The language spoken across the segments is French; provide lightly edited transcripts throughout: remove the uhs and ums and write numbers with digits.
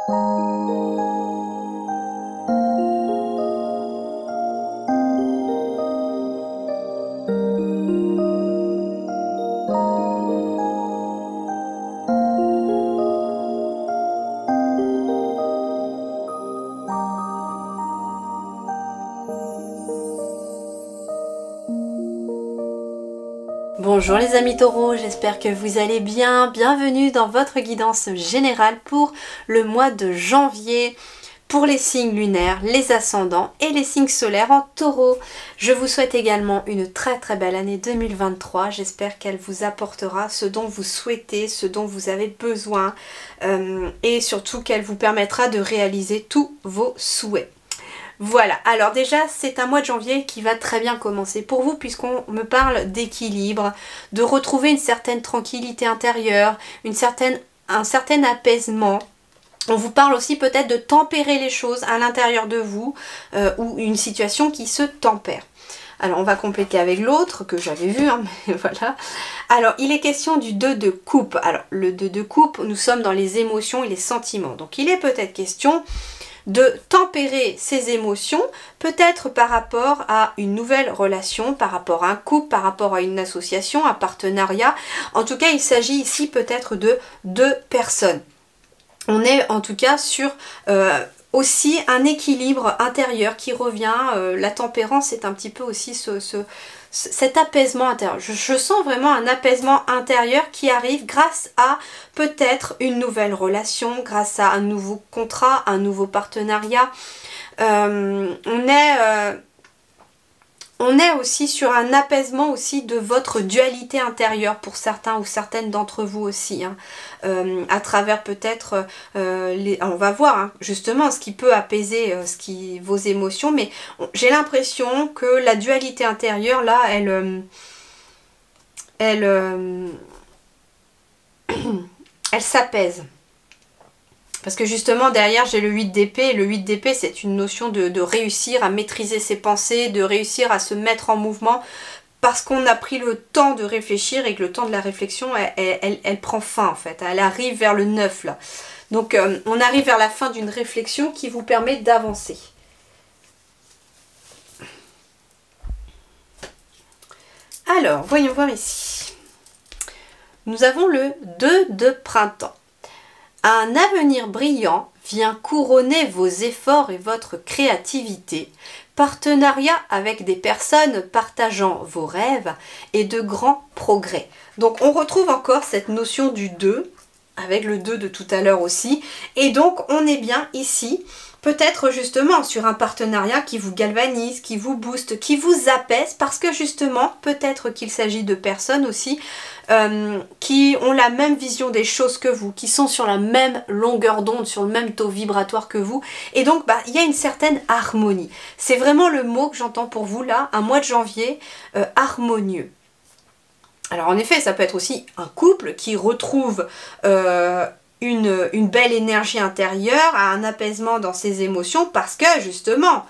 Bonjour les amis taureaux, j'espère que vous allez bien. Bienvenue dans votre guidance générale pour le mois de janvier, pour les signes lunaires, les ascendants et les signes solaires en taureau. Je vous souhaite également une très belle année 2023. J'espère qu'elle vous apportera ce dont vous souhaitez, ce dont vous avez besoin et surtout qu'elle vous permettra de réaliser tous vos souhaits. Voilà, alors déjà c'est un mois de janvier qui va très bien commencer pour vous puisqu'on me parle d'équilibre, de retrouver une certaine tranquillité intérieure, un certain apaisement. On vous parle aussi peut-être de tempérer les choses à l'intérieur de vous ou une situation qui se tempère. Alors on va compléter avec l'autre que j'avais vu, hein, mais voilà. Alors il est question du 2 de coupe. Alors le 2 de coupe, nous sommes dans les émotions et les sentiments. Donc il est peut-être question de tempérer ses émotions, peut-être par rapport à une nouvelle relation, par rapport à un couple, par rapport à une association, un partenariat. En tout cas, il s'agit ici peut-être de deux personnes. On est en tout cas sur aussi un équilibre intérieur qui revient. La tempérance, c'est un petit peu aussi cet apaisement intérieur. Je sens vraiment un apaisement intérieur qui arrive grâce à peut-être une nouvelle relation, grâce à un nouveau contrat, un nouveau partenariat. On est aussi sur un apaisement aussi de votre dualité intérieure pour certains ou certaines d'entre vous aussi. Hein. À travers peut-être, on va voir hein, justement ce qui peut apaiser vos émotions. Mais j'ai l'impression que la dualité intérieure là, elle s'apaise. Parce que justement derrière j'ai le 8 d'épée et le 8 d'épée c'est une notion de réussir à maîtriser ses pensées, de réussir à se mettre en mouvement parce qu'on a pris le temps de réfléchir et que le temps de la réflexion elle prend fin en fait, elle arrive vers le 9 là. Donc on arrive vers la fin d'une réflexion qui vous permet d'avancer. Alors voyons voir ici. Nous avons le 2 de printemps. Un avenir brillant vient couronner vos efforts et votre créativité, partenariat avec des personnes partageant vos rêves et de grands progrès. Donc on retrouve encore cette notion du 2, avec le 2 de tout à l'heure aussi, et donc on est bien ici, peut-être justement sur un partenariat qui vous galvanise, qui vous booste, qui vous apaise, parce que justement, peut-être qu'il s'agit de personnes aussi qui ont la même vision des choses que vous, qui sont sur la même longueur d'onde, sur le même taux vibratoire que vous, et donc il y a une certaine harmonie. C'est vraiment le mot que j'entends pour vous là, un mois de janvier harmonieux. Alors en effet, ça peut être aussi un couple qui retrouve une belle énergie intérieure, un apaisement dans ses émotions parce que justement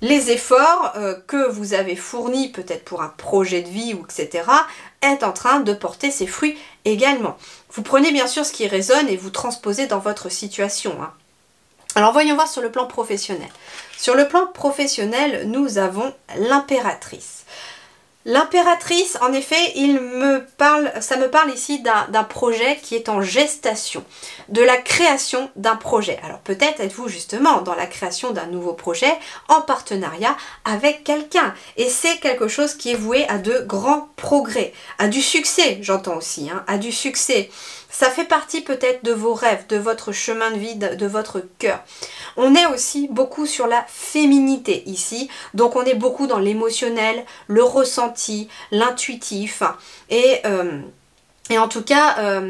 les efforts que vous avez fournis peut-être pour un projet de vie ou etc. est en train de porter ses fruits également. Vous prenez bien sûr ce qui résonne et vous transposez dans votre situation. Hein. Alors voyons voir sur le plan professionnel. Sur le plan professionnel, nous avons l'impératrice. L'impératrice, en effet, ça me parle ici d'un projet qui est en gestation, de la création d'un projet. Alors peut-être êtes-vous justement dans la création d'un nouveau projet en partenariat avec quelqu'un. Et c'est quelque chose qui est voué à de grands progrès, à du succès, j'entends aussi, hein, à du succès. Ça fait partie peut-être de vos rêves, de votre chemin de vie, de votre cœur. On est aussi beaucoup sur la féminité ici, donc on est beaucoup dans l'émotionnel, le ressenti, l'intuitif et en tout cas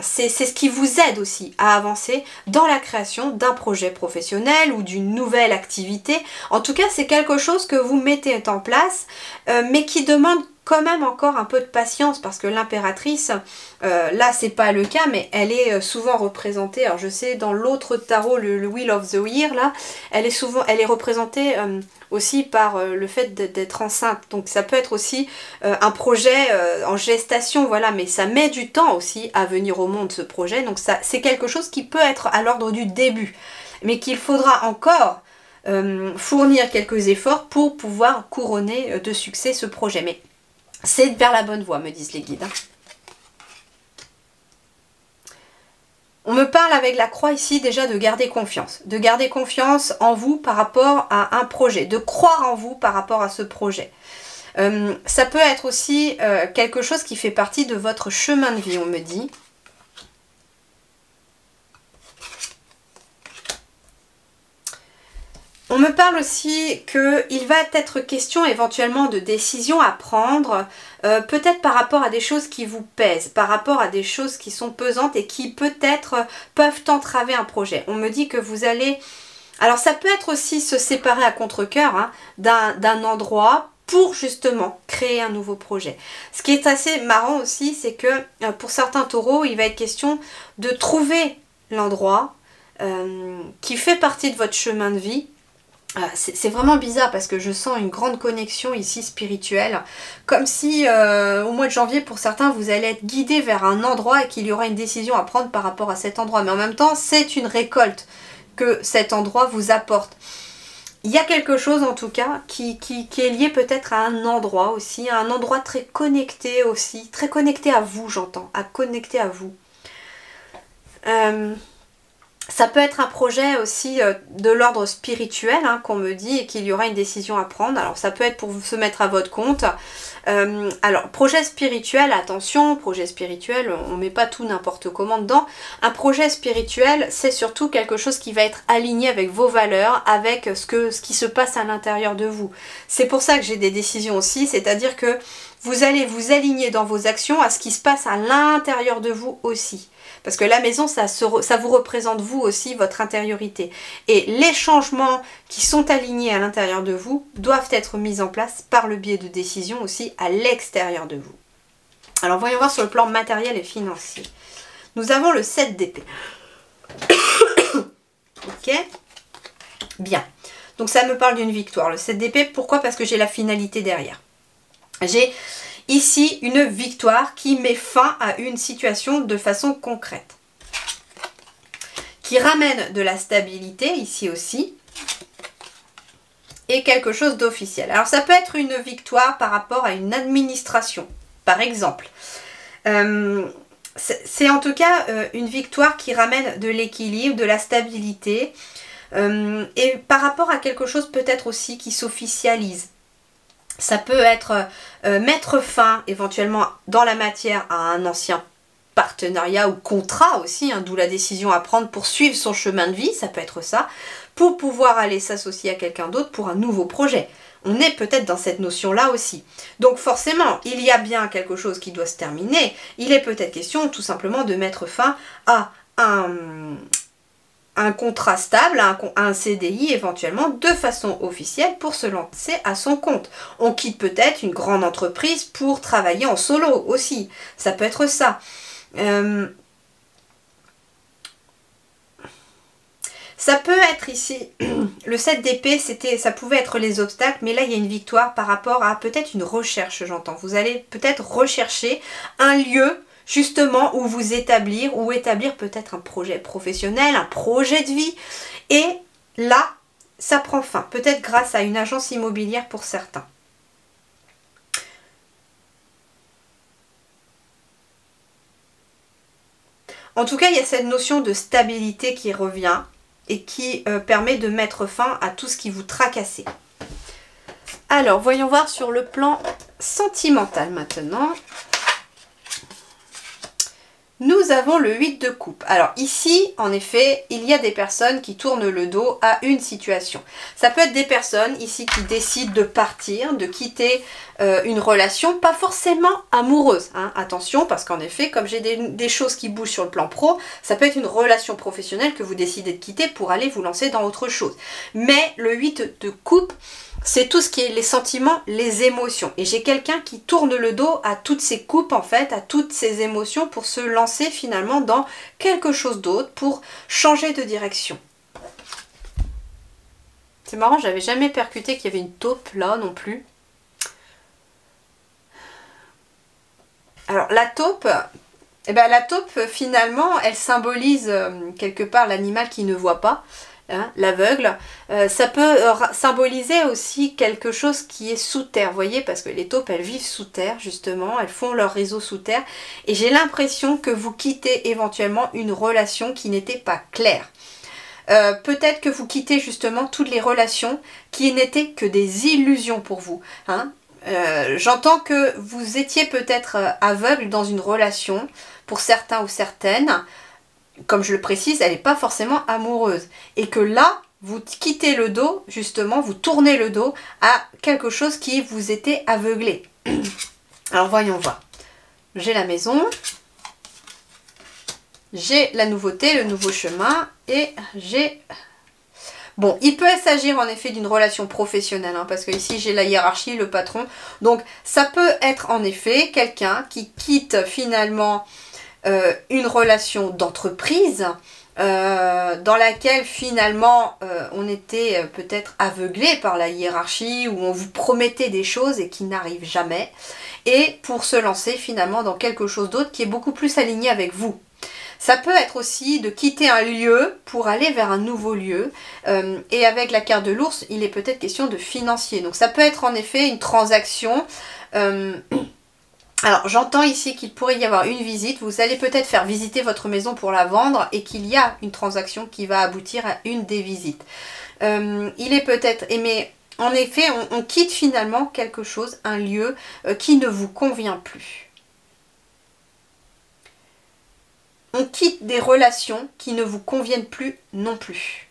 c'est ce qui vous aide aussi à avancer dans la création d'un projet professionnel ou d'une nouvelle activité. En tout cas c'est quelque chose que vous mettez en place mais qui demande quand même encore un peu de patience parce que l'impératrice, là c'est pas le cas, mais elle est souvent représentée, alors je sais dans l'autre tarot, le Wheel of the Year, là, elle est représentée aussi par le fait d'être enceinte. Donc ça peut être aussi un projet en gestation, voilà, mais ça met du temps aussi à venir au monde ce projet. Donc ça, c'est quelque chose qui peut être à l'ordre du début, mais qu'il faudra encore fournir quelques efforts pour pouvoir couronner de succès ce projet. Mais c'est vers la bonne voie, me disent les guides. On me parle avec la croix ici déjà de garder confiance en vous par rapport à un projet, de croire en vous par rapport à ce projet. Ça peut être aussi quelque chose qui fait partie de votre chemin de vie, on me dit. On me parle aussi qu'il va être question éventuellement de décisions à prendre, peut-être par rapport à des choses qui vous pèsent, par rapport à des choses qui sont pesantes et qui peut-être peuvent entraver un projet. On me dit que vous allez... Alors ça peut être aussi se séparer à contre-cœur hein, d'un endroit pour justement créer un nouveau projet. Ce qui est assez marrant aussi, c'est que pour certains taureaux, il va être question de trouver l'endroit qui fait partie de votre chemin de vie. C'est vraiment bizarre parce que je sens une grande connexion ici spirituelle, comme si au mois de janvier pour certains vous allez être guidé vers un endroit et qu'il y aura une décision à prendre par rapport à cet endroit, mais en même temps c'est une récolte que cet endroit vous apporte. Il y a quelque chose en tout cas qui est lié peut-être à un endroit aussi, à un endroit très connecté aussi, très connecté à vous, j'entends, à connecter à vous. Ça peut être un projet aussi de l'ordre spirituel hein, qu'on me dit et qu'il y aura une décision à prendre. Alors ça peut être pour se mettre à votre compte. Alors projet spirituel, attention, projet spirituel, on ne met pas tout n'importe comment dedans. Un projet spirituel, c'est surtout quelque chose qui va être aligné avec vos valeurs, avec ce qui se passe à l'intérieur de vous. C'est pour ça que j'ai des décisions aussi, c'est-à-dire que vous allez vous aligner dans vos actions à ce qui se passe à l'intérieur de vous aussi. Parce que la maison, ça vous représente vous aussi, votre intériorité. Et les changements qui sont alignés à l'intérieur de vous doivent être mis en place par le biais de décisions aussi à l'extérieur de vous. Alors voyons voir sur le plan matériel et financier. Nous avons le 7 d'épée. Ok. Bien. Donc ça me parle d'une victoire. Le 7 d'épée, pourquoi? Parce que j'ai la finalité derrière. J'ai... ici, une victoire qui met fin à une situation de façon concrète. Qui ramène de la stabilité, ici aussi. Et quelque chose d'officiel. Alors ça peut être une victoire par rapport à une administration, par exemple. C'est en tout cas une victoire qui ramène de l'équilibre, de la stabilité. Et par rapport à quelque chose peut-être aussi qui s'officialise. Ça peut être mettre fin éventuellement dans la matière à un ancien partenariat ou contrat aussi, hein, d'où la décision à prendre pour suivre son chemin de vie, ça peut être ça, pour pouvoir aller s'associer à quelqu'un d'autre pour un nouveau projet. On est peut-être dans cette notion-là aussi. Donc forcément, il y a bien quelque chose qui doit se terminer. Il est peut-être question tout simplement de mettre fin à un contrat stable, un CDI éventuellement de façon officielle pour se lancer à son compte. On quitte peut-être une grande entreprise pour travailler en solo aussi. Ça peut être ça. Ça peut être ici, le 7 d'épée, ça pouvait être les obstacles, mais là il y a une victoire par rapport à peut-être une recherche, j'entends. Vous allez peut-être rechercher un lieu justement où vous établir, ou établir peut-être un projet professionnel, un projet de vie. Et là, ça prend fin, peut-être grâce à une agence immobilière pour certains. En tout cas, il y a cette notion de stabilité qui revient et qui permet de mettre fin à tout ce qui vous tracassait. Alors, voyons voir sur le plan sentimental maintenant. nous avons le 8 de coupe. Alors ici, en effet, il y a des personnes qui tournent le dos à une situation. Ça peut être des personnes ici qui décident de partir, de quitter une relation, pas forcément amoureuse. Hein. Attention, parce qu'en effet, comme j'ai des choses qui bougent sur le plan pro, ça peut être une relation professionnelle que vous décidez de quitter pour aller vous lancer dans autre chose. Mais le 8 de coupe, c'est tout ce qui est les sentiments, les émotions. Et j'ai quelqu'un qui tourne le dos à toutes ces coupes, en fait, à toutes ces émotions pour se lancer finalement dans quelque chose d'autre, pour changer de direction. C'est marrant, j'avais jamais percuté qu'il y avait une taupe là non plus. Alors la taupe, eh ben, la taupe finalement, elle symbolise quelque part l'animal qui ne voit pas. Hein, l'aveugle, ça peut symboliser aussi quelque chose qui est sous terre, vous voyez, parce que les taupes elles vivent sous terre justement, elles font leur réseau sous terre et j'ai l'impression que vous quittez éventuellement une relation qui n'était pas claire. Peut-être que vous quittez justement toutes les relations qui n'étaient que des illusions pour vous. Hein. J'entends que vous étiez peut-être aveugle dans une relation, pour certains ou certaines, comme je le précise, elle n'est pas forcément amoureuse. Et que là, vous quittez le dos, justement, vous tournez le dos à quelque chose qui vous était aveuglé. Alors voyons voir. J'ai la maison, j'ai la nouveauté, le nouveau chemin, et j'ai... Bon, il peut s'agir en effet d'une relation professionnelle, hein, parce que ici j'ai la hiérarchie, le patron. Donc ça peut être en effet quelqu'un qui quitte finalement... une relation d'entreprise dans laquelle finalement on était peut-être aveuglé par la hiérarchie, où on vous promettait des choses et qui n'arrivent jamais, et pour se lancer finalement dans quelque chose d'autre qui est beaucoup plus aligné avec vous. Ça peut être aussi de quitter un lieu pour aller vers un nouveau lieu. Et avec la carte de l'ours, il est peut-être question de financier. Donc ça peut être en effet une transaction. Alors j'entends ici qu'il pourrait y avoir une visite, vous allez peut-être faire visiter votre maison pour la vendre et qu'il y a une transaction qui va aboutir à une des visites. Il est peut-être, mais en effet on quitte finalement quelque chose, un lieu qui ne vous convient plus. On quitte des relations qui ne vous conviennent plus non plus.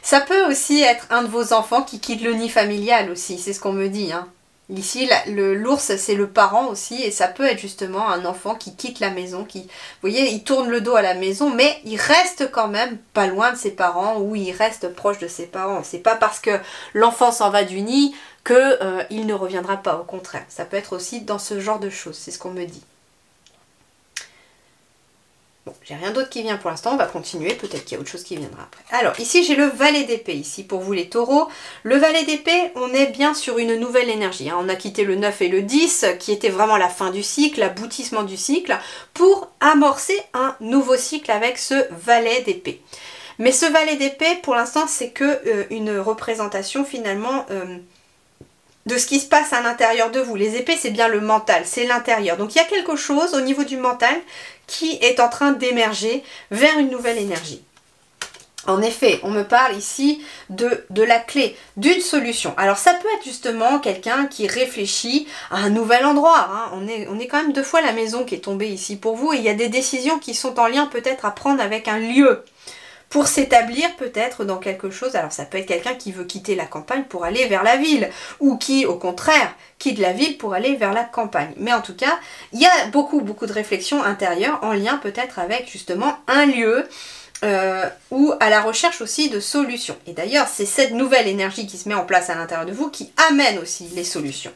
Ça peut aussi être un de vos enfants qui quitte le nid familial aussi, c'est ce qu'on me dit, hein. Ici, l'ours, c'est le parent aussi, et ça peut être justement un enfant qui quitte la maison, qui, vous voyez, il tourne le dos à la maison, mais il reste quand même pas loin de ses parents, ou il reste proche de ses parents. C'est pas parce que l'enfant s'en va du nid qu'il ne reviendra pas, au contraire. Ça peut être aussi dans ce genre de choses, c'est ce qu'on me dit. Bon, j'ai rien d'autre qui vient pour l'instant, on va continuer, peut-être qu'il y a autre chose qui viendra après. Alors, ici j'ai le valet d'épée, ici pour vous les taureaux. Le valet d'épée, on est bien sur une nouvelle énergie. Hein. On a quitté le 9 et le 10, qui était vraiment la fin du cycle, l'aboutissement du cycle, pour amorcer un nouveau cycle avec ce valet d'épée. Mais ce valet d'épée, pour l'instant, c'est que une représentation finalement... de ce qui se passe à l'intérieur de vous. Les épées, c'est bien le mental, c'est l'intérieur. Donc il y a quelque chose au niveau du mental qui est en train d'émerger vers une nouvelle énergie. En effet, on me parle ici de la clé, d'une solution. Alors ça peut être justement quelqu'un qui réfléchit à un nouvel endroit. Hein. On est quand même 2 fois la maison qui est tombée ici pour vous. Et il y a des décisions qui sont en lien peut-être à prendre avec un lieu. Pour s'établir peut-être dans quelque chose. Alors ça peut être quelqu'un qui veut quitter la campagne pour aller vers la ville, ou qui au contraire quitte la ville pour aller vers la campagne. Mais en tout cas, il y a beaucoup de réflexions intérieures en lien peut-être avec justement un lieu ou à la recherche aussi de solutions. Et d'ailleurs, c'est cette nouvelle énergie qui se met en place à l'intérieur de vous qui amène aussi les solutions.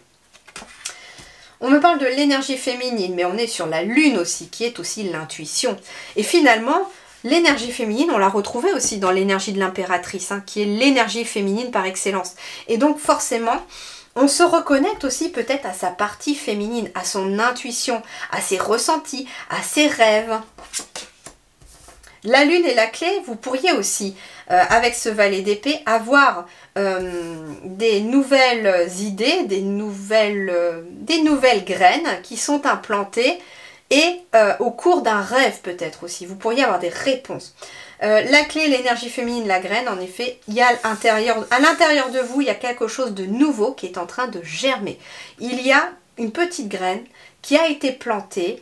On me parle de l'énergie féminine, mais on est sur la lune aussi, qui est aussi l'intuition. Et finalement, l'énergie féminine, on l'a retrouvée aussi dans l'énergie de l'impératrice, hein, qui est l'énergie féminine par excellence. Et donc forcément, on se reconnecte aussi peut-être à sa partie féminine, à son intuition, à ses ressentis, à ses rêves. La lune est la clé, vous pourriez aussi, avec ce valet d'épée, avoir des nouvelles idées, des nouvelles graines qui sont implantées et au cours d'un rêve peut-être aussi. Vous pourriez avoir des réponses. La clé, l'énergie féminine, la graine, en effet, il y a à l'intérieur de vous, il y a quelque chose de nouveau qui est en train de germer. Il y a une petite graine qui a été plantée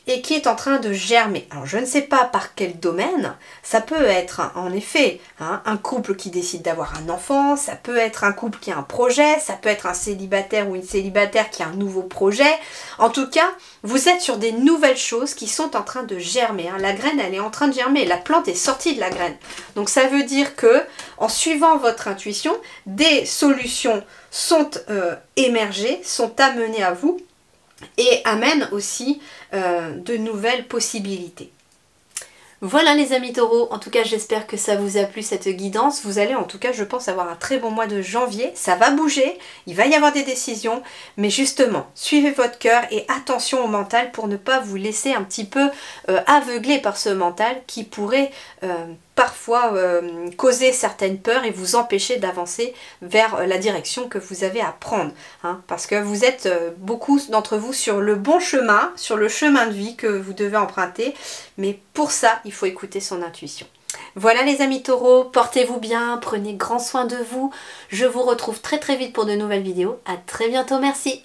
et qui est en train de germer. Alors je ne sais pas par quel domaine, ça peut être en effet un couple qui décide d'avoir un enfant, ça peut être un couple qui a un projet, ça peut être un célibataire ou une célibataire qui a un nouveau projet. En tout cas, vous êtes sur des nouvelles choses qui sont en train de germer. La graine, elle est en train de germer, la plante est sortie de la graine. Donc ça veut dire que en suivant votre intuition, des solutions sont émergées, sont amenées à vous et amènent aussi de nouvelles possibilités. Voilà les amis taureaux, en tout cas j'espère que ça vous a plu cette guidance. Vous allez en tout cas je pense avoir un très bon mois de janvier, ça va bouger, il va y avoir des décisions, mais justement suivez votre cœur et attention au mental pour ne pas vous laisser un petit peu aveugler par ce mental qui pourrait parfois causer certaines peurs et vous empêcher d'avancer vers la direction que vous avez à prendre. Parce que vous êtes beaucoup d'entre vous sur le bon chemin, sur le chemin de vie que vous devez emprunter, mais pour ça, il faut écouter son intuition. Voilà les amis taureaux, portez-vous bien, prenez grand soin de vous. Je vous retrouve très très vite pour de nouvelles vidéos. À très bientôt, merci.